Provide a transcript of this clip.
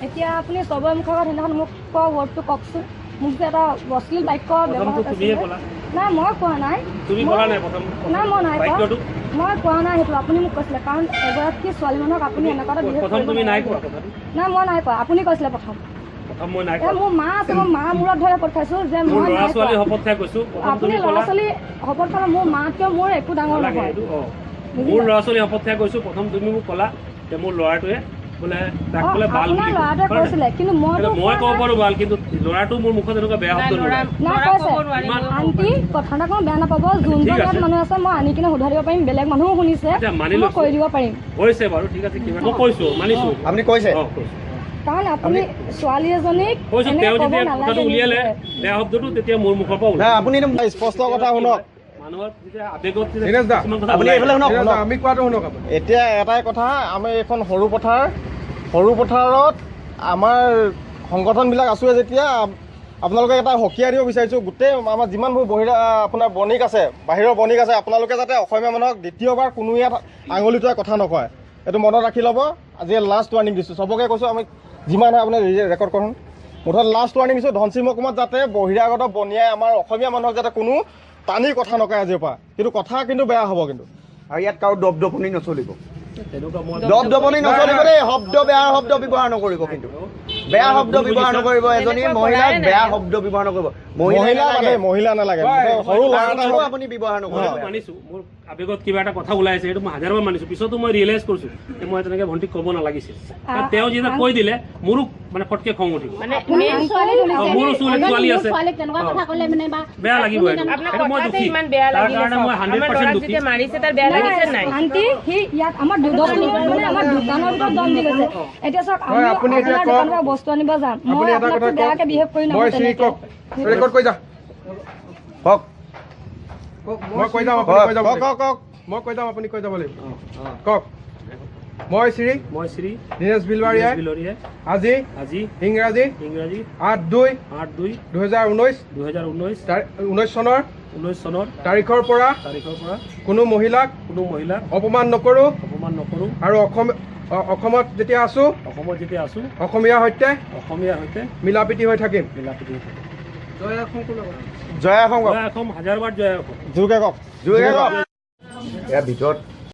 এতিয়া আপুনি চবৰে মুখৰ আগত সেইদিনাখন মোক কোৱা ৱৰ্ডটো কওকচোন মোক যে এটা অশ্লীল বাক্য ব্যৱহাৰ কৰিছে নাই মই কোৱা নাই নাই মই নাই কোৱা মই কোৱা নাই সেইটো আপুনি মোক কৈছিলে কাৰণ এগৰাকী ছোৱালী মানুহক আপুনি এনেকুৱা এটা বিহেভ কৰিব নাই মই নাই কোৱা আপুনি কৈছিলে প্ৰথম মোৰ মা আছে মই মা মূৰত ধৰে পঠাইছো যে মই আপুনি ল'ৰা ছোৱালী শপত কৰা মোৰ মাতকৈ মোৰ একো ডাঙৰ নহয় মোৰ ল'ৰা ছোৱালী শপত খাই কৈছো প্ৰথম তুমি মোক ক'লা যে মোৰ ল'ৰাটোৱে বোলে তাক বোলে ভাল ল'ৰাটোৱে কৈছিলে কিন্তু মই ক'ব পাৰো ভাল কিন্তু ল'ৰাটো মোৰ মুখত এনেকুৱা বেয়া শব্দ আনকি কথা এটা কওঁ বেয়া নাপাব যোনজন ইয়াত মানুহ আছে মই আনি কিনে শুধাই দিব পাৰিম বেলেগ মানুহো শুনিছে মই কৈ দিব পাৰিম হৈছে বাৰু ঠিক আছে মই কৈছো মানিছো আপুনি কৈছে কাৰণ আপুনি ছোৱালী এজনীক কৈছো তেওঁ যেতিয়া কথাটো উলিয়ালে বেয়া শব্দটো তেতিয়া মোৰ মুখৰ পৰা ওলাই আপুনি স্পষ্ট কথা শুনক এতিয়া এটাই কথা আমি এইখন সৰু পথাৰত আমাৰ সংগঠনবিলাক আছোৱে যেতিয়া আপোনালোকে এটা সকিয়াই দিব বিচাৰিছোঁ গোটেই আমাৰ যিমানবোৰ আপোনাৰ বণিক আছে বাহিৰৰ বণিক আছে আপোনালোকে যাতে অসমীয়া মানুহক দ্বিতীয়বাৰ কোনো ইয়াত আঙুলিটোৱে কথা নকয় এইটো মনত ৰাখি ল'ব আজি লাষ্ট ৱাৰ্ণিং দিছোঁ চবকে কৈছোঁ আমি যিমান হয় আপুনি ৰেকৰ্ড কৰক মুঠত লাষ্ট ৱাৰ্ণিং দিছোঁ ধনশিৰি মহকুমাত যাতে বহিৰাগত বনিয়াই আমাৰ অসমীয়া মানুহক যাতে কোনো টানি কথা নকয় আজিৰ পৰা কিন্তু কথা কিন্তু বেয়া হ'ব কিন্তু আৰু ইয়াত কাৰো দপদপনি নচলিব দেই শব্দ বেয়া শব্দ ব্যৱহাৰ নকৰিব কিন্তু বেয়া শব্দ ব্যৱহাৰ নকৰিব এজনী মহিলাক বেয়া শব্দ ব্যৱহাৰ নকৰিব মহিলা নালাগে সৰু ল'ৰা আপুনি ব্যৱহাৰ নকৰিব মানিছো মোৰ আবেগত কিবা এটা কথা ওলাই আছে সেইটো মই হাজাৰবাৰ মানিছো পিছতো মই ৰিয়েলাইজ কৰিছো যে মই তেনেকে ভণ্টিক ক'ব নালাগিছিল তেওঁ যেতিয়া কৈ দিলে মোৰো মানে ফটকে খং উঠিব মোৰো ছোৱালী আছে বেয়া লাগিব মই দুখী তাৰ কাৰণে মই 100% দুখী মাৰিছে তাৰ বেয়া লাগিছে নাই আন্টি সি ইয়াত আমাৰ আমাৰ দোকানৰ ভিতৰত দম দি গৈছে এতিয়া চাওক আপুনি এতিয়া দোকানৰ পৰা বস্তু আনিব যাম মই আপোনাক বেয়াকে বিহেভ কৰি নকওঁ ৰেকৰ্ড কৰি যা কওক মই কৈ যাম আপুনি কৈ যাব লাগিব কওক মই শ্ৰী দীনেশ বিলবাৰীয়াই আজি ইংৰাজী 8/2/2019 চনৰ তাৰিখৰ পৰা কোনো মহিলাক অপমান নকৰোঁ আৰু অসমত যেতিয়া আছো অসমীয়াৰ সৈতে মিলা প্ৰীতি হৈ থাকিম জয় অসম হাজাৰবাৰ জয় অসম জোৰকে কওক ইয়াৰ ভিতৰত